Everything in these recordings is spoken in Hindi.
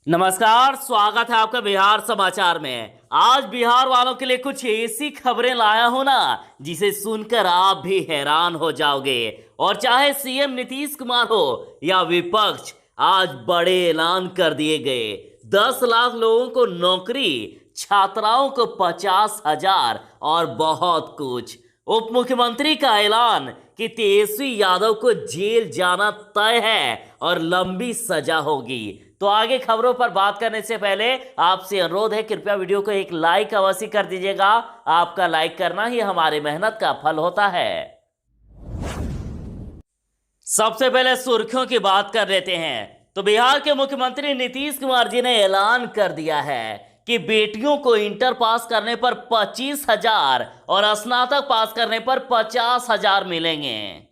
नमस्कार, स्वागत है आपका बिहार समाचार में। आज बिहार वालों के लिए कुछ ऐसी खबरें लाया हूं ना जिसे सुनकर आप भी हैरान हो जाओगे। और चाहे सीएम नीतीश कुमार हो या विपक्ष, आज बड़े ऐलान कर दिए गए। 10 लाख लोगों को नौकरी, छात्राओं को 50,000 और बहुत कुछ। उप मुख्यमंत्री का ऐलान कि तेजस्वी यादव को जेल जाना तय है और लंबी सजा होगी। तो आगे खबरों पर बात करने से पहले आपसे अनुरोध है, कृपया वीडियो को एक लाइक अवश्य कर दीजिएगा। आपका लाइक करना ही हमारी मेहनत का फल होता है। सबसे पहले सुर्खियों की बात कर लेते हैं। तो बिहार के मुख्यमंत्री नीतीश कुमार जी ने ऐलान कर दिया है कि बेटियों को इंटर पास करने पर 25,000 और स्नातक पास करने पर 50,000 मिलेंगे।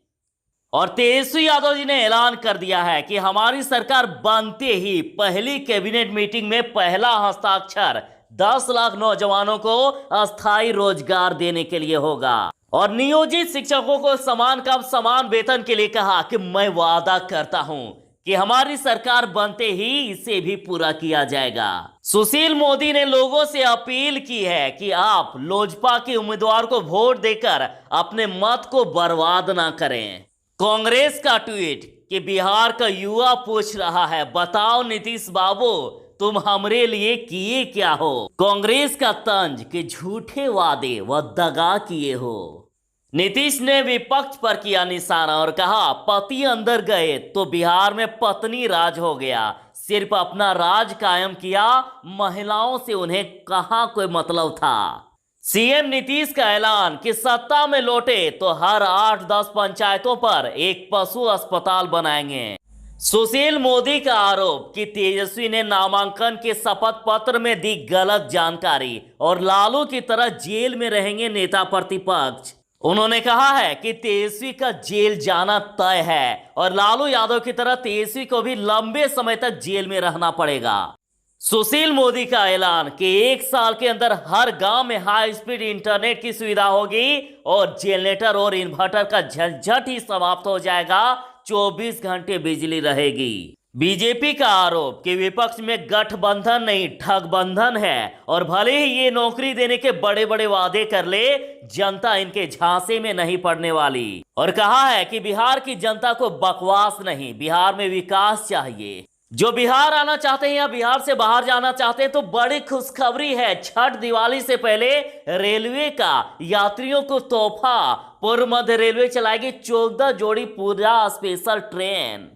और तेजस्वी यादव जी ने ऐलान कर दिया है कि हमारी सरकार बनते ही पहली कैबिनेट मीटिंग में पहला हस्ताक्षर 10 लाख नौजवानों को अस्थायी रोजगार देने के लिए होगा। और नियोजित शिक्षकों को समान काम समान वेतन के लिए कहा कि मैं वादा करता हूं कि हमारी सरकार बनते ही इसे भी पूरा किया जाएगा। सुशील मोदी ने लोगों से अपील की है कि आप लोजपा के उम्मीदवार को वोट देकर अपने मत को बर्बाद ना करें। कांग्रेस का ट्वीट कि बिहार का युवा पूछ रहा है, बताओ नीतीश बाबू तुम हमरे लिए किए क्या हो। कांग्रेस का तंज कि झूठे वादे व दगा किए हो। नीतीश ने विपक्ष पर किया निशाना और कहा, पति अंदर गए तो बिहार में पत्नी राज हो गया। सिर्फ अपना राज कायम किया, महिलाओं से उन्हें कहां कोई मतलब था। सीएम नीतीश का ऐलान कि सत्ता में लौटे तो हर 8-10 पंचायतों पर एक पशु अस्पताल बनाएंगे। सुशील मोदी का आरोप कि तेजस्वी ने नामांकन के शपथ पत्र में दी गलत जानकारी और लालू की तरह जेल में रहेंगे नेता प्रतिपक्ष। उन्होंने कहा है कि तेजस्वी का जेल जाना तय है और लालू यादव की तरह तेजस्वी को भी लंबे समय तक जेल में रहना पड़ेगा। सुशील मोदी का ऐलान कि 1 साल के अंदर हर गांव में हाई स्पीड इंटरनेट की सुविधा होगी और जनरेटर और इन्वर्टर का झंझट ही समाप्त हो जाएगा। 24 घंटे बिजली रहेगी। बीजेपी का आरोप कि विपक्ष में गठबंधन नहीं ठगबंधन है और भले ही ये नौकरी देने के बड़े बड़े वादे कर ले, जनता इनके झांसे में नहीं पड़ने वाली। और कहा है कि बिहार की जनता को बकवास नहीं, बिहार में विकास चाहिए। जो बिहार आना चाहते हैं या बिहार से बाहर जाना चाहते हैं तो बड़ी खुशखबरी है। छठ दिवाली से पहले रेलवे का यात्रियों को तोहफा। पूर्व मध्य रेलवे चलाएगी 14 जोड़ी पूरा स्पेशल ट्रेन।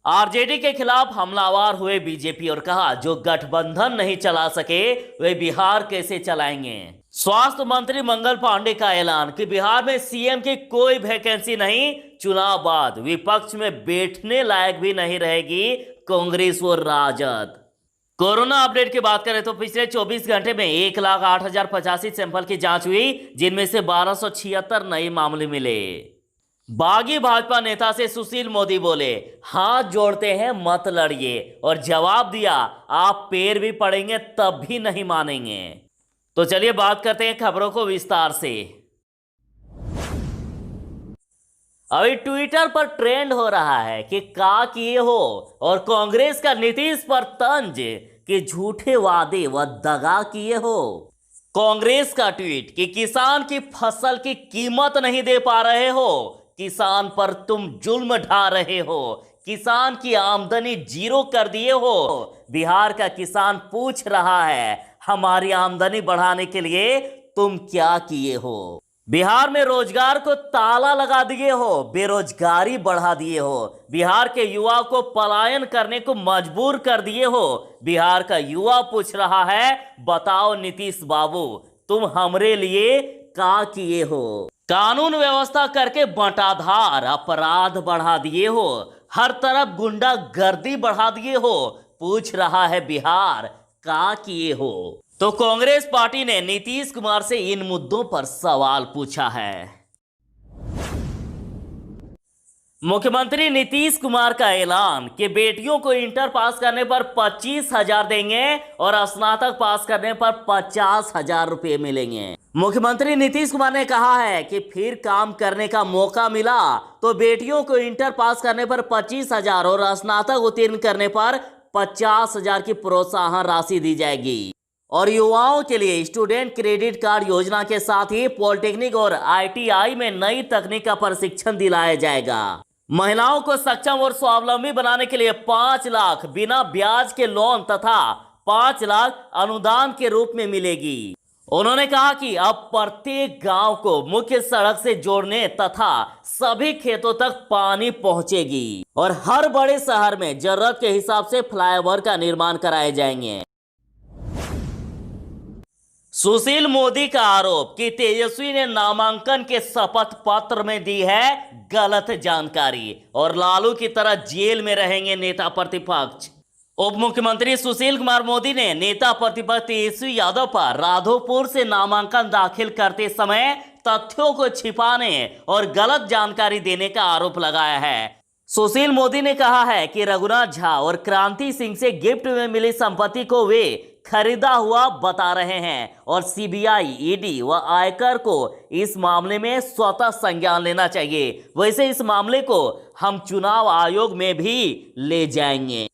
आरजेडी के खिलाफ हमलावर हुए बीजेपी और कहा, जो गठबंधन नहीं चला सके वे बिहार कैसे चलाएंगे। स्वास्थ्य मंत्री मंगल पांडे का ऐलान कि बिहार में सीएम की कोई वैकेंसी नहीं, चुनाव बाद विपक्ष में बैठने लायक भी नहीं रहेगी कांग्रेस और राजद। कोरोना अपडेट की बात करें तो पिछले 24 घंटे में 1,08,085 सैंपल की जांच हुई, जिनमें से 1276 नए मामले मिले। बागी भाजपा नेता से सुशील मोदी बोले, हाथ जोड़ते हैं मत लड़िए, और जवाब दिया, आप पैर भी पड़ेंगे तब भी नहीं मानेंगे। तो चलिए बात करते हैं खबरों को विस्तार से। अभी ट्विटर पर ट्रेंड हो रहा है कि का किए हो, और कांग्रेस का नीतीश पर तंज कि झूठे वादे व दगा किए हो। कांग्रेस का ट्वीट कि किसान की फसल की कीमत नहीं दे पा रहे हो, किसान पर तुम जुल्म ढा रहे हो, किसान की आमदनी जीरो कर दिए हो। बिहार का किसान पूछ रहा है, हमारी आमदनी बढ़ाने के लिए तुम क्या किए हो। बिहार में रोजगार को ताला लगा दिए हो, बेरोजगारी बढ़ा दिए हो, बिहार के युवा को पलायन करने को मजबूर कर दिए हो। बिहार का युवा पूछ रहा है, बताओ नीतीश बाबू तुम हमरे लिए क्या किए हो। कानून व्यवस्था करके बंटाधार अपराध बढ़ा दिए हो, हर तरफ गुंडागर्दी बढ़ा दिए हो। पूछ रहा है बिहार क्या किए हो। तो कांग्रेस पार्टी ने नीतीश कुमार से इन मुद्दों पर सवाल पूछा है। मुख्यमंत्री नीतीश कुमार का ऐलान कि बेटियों को इंटर पास करने पर 25,000 देंगे और स्नातक पास करने पर 50,000 रुपए मिलेंगे। मुख्यमंत्री नीतीश कुमार ने कहा है कि फिर काम करने का मौका मिला तो बेटियों को इंटर पास करने पर 25,000 और स्नातक उत्तीर्ण करने पर 50,000 की प्रोत्साहन राशि दी जाएगी और युवाओं के लिए स्टूडेंट क्रेडिट कार्ड योजना के साथ ही पॉलिटेक्निक और ITI में नई तकनीक का प्रशिक्षण दिलाया जाएगा। महिलाओं को सक्षम और स्वावलंबी बनाने के लिए 5 लाख बिना ब्याज के लोन तथा 5 लाख अनुदान के रूप में मिलेगी। उन्होंने कहा कि अब प्रत्येक गांव को मुख्य सड़क से जोड़ने तथा सभी खेतों तक पानी पहुंचेगी और हर बड़े शहर में जरूरत के हिसाब से फ्लाईओवर का निर्माण कराए जाएंगे। सुशील मोदी का आरोप कि तेजस्वी ने नामांकन के शपथ पत्र में दी है गलत जानकारी और लालू की तरह जेल में रहेंगे नेता प्रतिपक्ष। उप मुख्यमंत्री सुशील कुमार मोदी ने नेता प्रतिपक्ष तेजस्वी यादव पर राघोपुर से नामांकन दाखिल करते समय तथ्यों को छिपाने और गलत जानकारी देने का आरोप लगाया है। सुशील मोदी ने कहा है कि रघुनाथ झा और क्रांति सिंह से गिफ्ट में मिली संपत्ति को वे खरीदा हुआ बता रहे हैं और CBI, ED व आयकर को इस मामले में स्वतः संज्ञान लेना चाहिए। वैसे इस मामले को हम चुनाव आयोग में भी ले जाएंगे।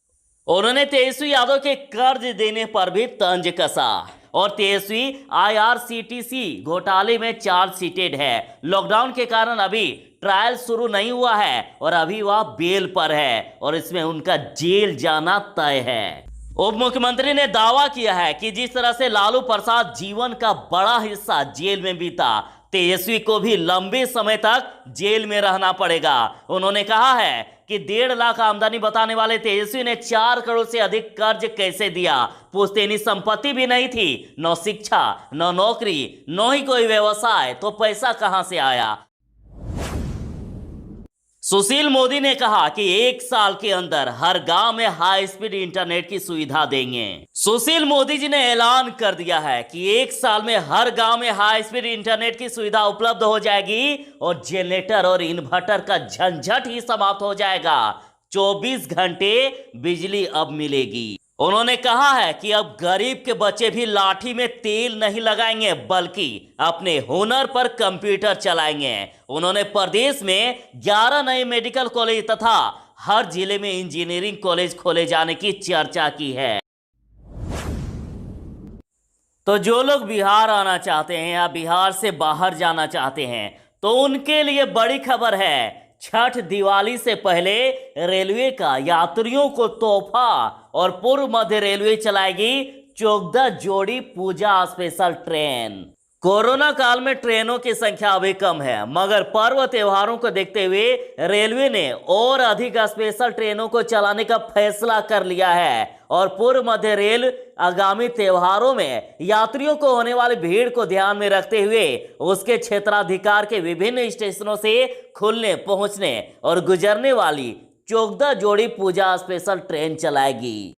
उन्होंने तेजस्वी यादव के कर्ज देने पर भी तंज कसा और तेजस्वी IRCTC घोटाले में चार्जशीटेड है। लॉकडाउन के कारण अभी ट्रायल शुरू नहीं हुआ है और अभी वह बेल पर है और इसमें उनका जेल जाना तय है। उप मुख्यमंत्री ने दावा किया है कि जिस तरह से लालू प्रसाद जीवन का बड़ा हिस्सा जेल में बीता, तेजस्वी को भी लंबे समय तक जेल में रहना पड़ेगा। उन्होंने कहा है कि 1.5 लाख आमदनी बताने वाले तेजस्वी ने 4 करोड़ से अधिक कर्ज कैसे दिया। पुश्तैनी संपत्ति भी नहीं थी, न शिक्षा, न नौकरी, न ही कोई व्यवसाय, तो पैसा कहां से आया। सुशील मोदी ने कहा कि 1 साल के अंदर हर गांव में हाई स्पीड इंटरनेट की सुविधा देंगे। सुशील मोदी जी ने ऐलान कर दिया है कि 1 साल में हर गांव में हाई स्पीड इंटरनेट की सुविधा उपलब्ध हो जाएगी और जनरेटर और इन्वर्टर का झंझट ही समाप्त हो जाएगा। 24 घंटे बिजली अब मिलेगी। उन्होंने कहा है कि अब गरीब के बच्चे भी लाठी में तेल नहीं लगाएंगे बल्कि अपने हुनर पर कंप्यूटर चलाएंगे। उन्होंने प्रदेश में 11 नए मेडिकल कॉलेज तथा हर जिले में इंजीनियरिंग कॉलेज खोले जाने की चर्चा की है। तो जो लोग बिहार आना चाहते हैं या बिहार से बाहर जाना चाहते हैं तो उनके लिए बड़ी खबर है। छठ दिवाली से पहले रेलवे का यात्रियों को तोहफा और पूर्व मध्य रेलवे चलाएगी चोगदा जोड़ी पूजा स्पेशल ट्रेन। कोरोना काल में ट्रेनों की संख्या अभी कम है, मगर पर्व त्योहारों को देखते हुए रेलवे ने और अधिक स्पेशल ट्रेनों को चलाने का फैसला कर लिया है और पूर्व मध्य रेल आगामी त्योहारों में यात्रियों को होने वाली भीड़ को ध्यान में रखते हुए उसके क्षेत्राधिकार के विभिन्न स्टेशनों से खुलने, पहुंचने और गुजरने वाली चोगदा जोड़ी पूजा स्पेशल ट्रेन चलाएगी।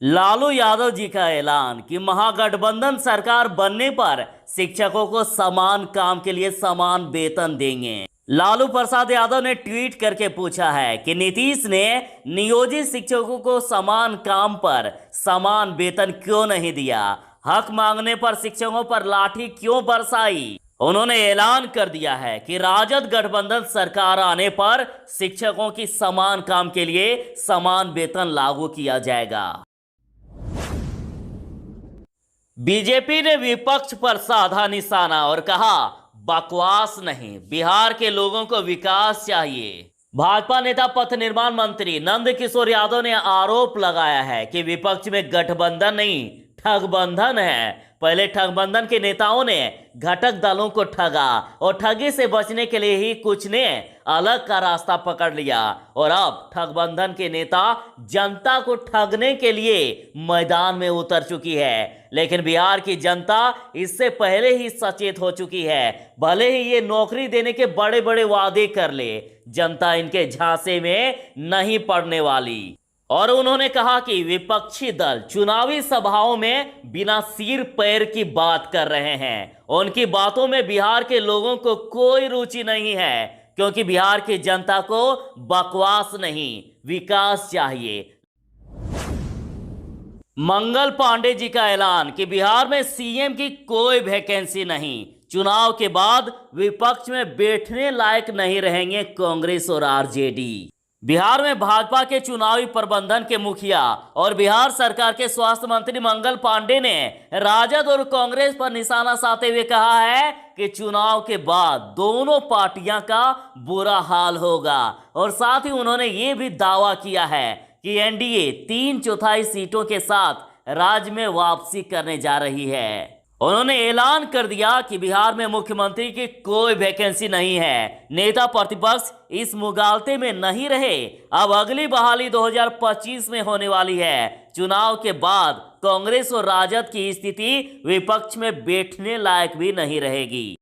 लालू यादव जी का ऐलान कि महागठबंधन सरकार बनने पर शिक्षकों को समान काम के लिए समान वेतन देंगे। लालू प्रसाद यादव ने ट्वीट करके पूछा है कि नीतीश ने नियोजित शिक्षकों को समान काम पर समान वेतन क्यों नहीं दिया, हक मांगने पर शिक्षकों पर लाठी क्यों बरसाई। उन्होंने ऐलान कर दिया है कि राजद गठबंधन सरकार आने पर शिक्षकों की समान काम के लिए समान वेतन लागू किया जाएगा। बीजेपी ने विपक्ष पर साधा निशाना और कहा बकवास नहीं, बिहार के लोगों को विकास चाहिए। भाजपा नेता पथ निर्माण मंत्री नंद किशोर यादव ने आरोप लगाया है कि विपक्ष में गठबंधन नहीं ठगबंधन है। पहले ठगबंधन के नेताओं ने घटक दलों को ठगा और ठगी से बचने के लिए ही कुछ ने अलग का रास्ता पकड़ लिया और अब ठगबंधन के नेता जनता को ठगने के लिए मैदान में उतर चुकी है। लेकिन बिहार की जनता इससे पहले ही सचेत हो चुकी है। भले ही ये नौकरी देने के बड़े बड़े वादे कर ले, जनता इनके झांसे में नहीं पड़ने वाली। और उन्होंने कहा कि विपक्षी दल चुनावी सभाओं में बिना सिर पैर की बात कर रहे हैं। उनकी बातों में बिहार के लोगों को कोई रुचि नहीं है, क्योंकि बिहार की जनता को बकवास नहीं विकास चाहिए। मंगल पांडे जी का ऐलान कि बिहार में सीएम की कोई वैकेंसी नहीं, चुनाव के बाद विपक्ष में बैठने लायक नहीं रहेंगे कांग्रेस और आरजेडी। बिहार में भाजपा के चुनावी प्रबंधन के मुखिया और बिहार सरकार के स्वास्थ्य मंत्री मंगल पांडे ने राजद और कांग्रेस पर निशाना साधते हुए कहा है कि चुनाव के बाद दोनों पार्टियां का बुरा हाल होगा और साथ ही उन्होंने ये भी दावा किया है कि एनडीए 3/4 सीटों के साथ राज्य में वापसी करने जा रही है। उन्होंने ऐलान कर दिया कि बिहार में मुख्यमंत्री की कोई वैकेंसी नहीं है। नेता प्रतिपक्ष इस मुगालते में नहीं रहे। अब अगली बहाली 2025 में होने वाली है। चुनाव के बाद कांग्रेस और राजद की स्थिति विपक्ष में बैठने लायक भी नहीं रहेगी।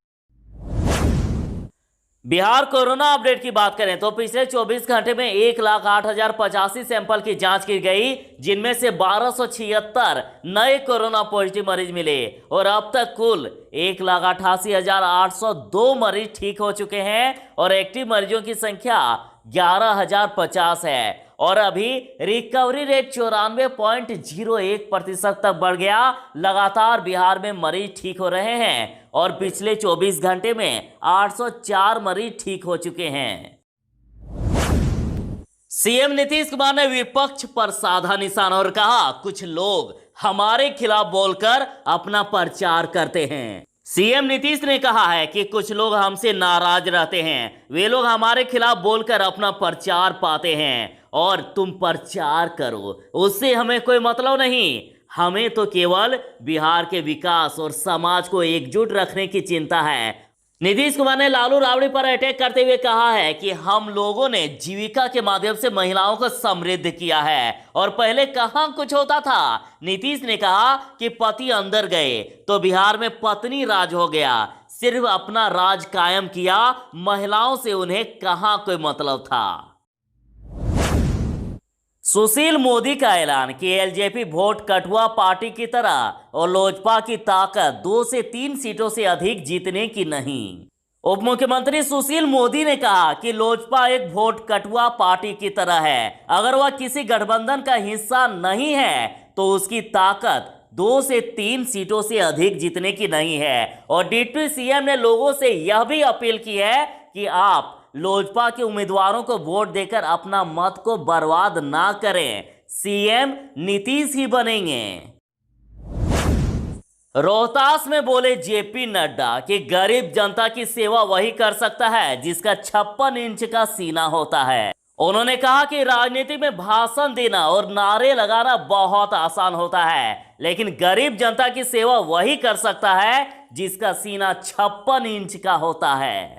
बिहार कोरोना अपडेट की बात करें तो पिछले 24 घंटे में 1,08,085 सैंपल की जांच की गई, जिनमें से 1276 नए कोरोना पॉजिटिव मरीज मिले और अब तक कुल 1,88,802 मरीज ठीक हो चुके हैं और एक्टिव मरीजों की संख्या 11,050 है और अभी रिकवरी रेट 94.01% तक बढ़ गया। लगातार बिहार में मरीज ठीक हो रहे हैं और पिछले 24 घंटे में 804 मरीज ठीक हो चुके हैं। सीएम नीतीश कुमार ने विपक्ष पर साधा निशाना और कहा, कुछ लोग हमारे खिलाफ बोलकर अपना प्रचार करते हैं। सीएम नीतीश ने कहा है कि कुछ लोग हमसे नाराज रहते हैं, वे लोग हमारे खिलाफ बोलकर अपना प्रचार पाते हैं और तुम प्रचार करो, उससे हमें कोई मतलब नहीं। हमें तो केवल बिहार के विकास और समाज को एकजुट रखने की चिंता है। नीतीश कुमार ने लालू राबड़ी पर अटैक करते हुए कहा है कि हम लोगों ने जीविका के माध्यम से महिलाओं को समृद्ध किया है और पहले कहां कुछ होता था। नीतीश ने कहा कि पति अंदर गए तो बिहार में पत्नी राज हो गया, सिर्फ अपना राज कायम किया, महिलाओं से उन्हें कहां कोई मतलब था। सुशील मोदी का ऐलान कि एलजेपी वोट कटुआ पार्टी की तरह और लोजपा की ताकत 2 से 3 सीटों से अधिक जीतने की नहीं। उप मुख्यमंत्री सुशील मोदी ने कहा कि लोजपा एक वोट कटुआ पार्टी की तरह है, अगर वह किसी गठबंधन का हिस्सा नहीं है तो उसकी ताकत 2 से 3 सीटों से अधिक जीतने की नहीं है। और डिप्टी सीएम ने लोगों से यह भी अपील की है कि आप लोजपा के उम्मीदवारों को वोट देकर अपना मत को बर्बाद ना करें, सीएम नीतीश ही बनेंगे। रोहतास में बोले जेपी नड्डा कि गरीब जनता की सेवा वही कर सकता है जिसका 56 इंच का सीना होता है। उन्होंने कहा कि राजनीति में भाषण देना और नारे लगाना बहुत आसान होता है, लेकिन गरीब जनता की सेवा वही कर सकता है जिसका सीना 56 इंच का होता है।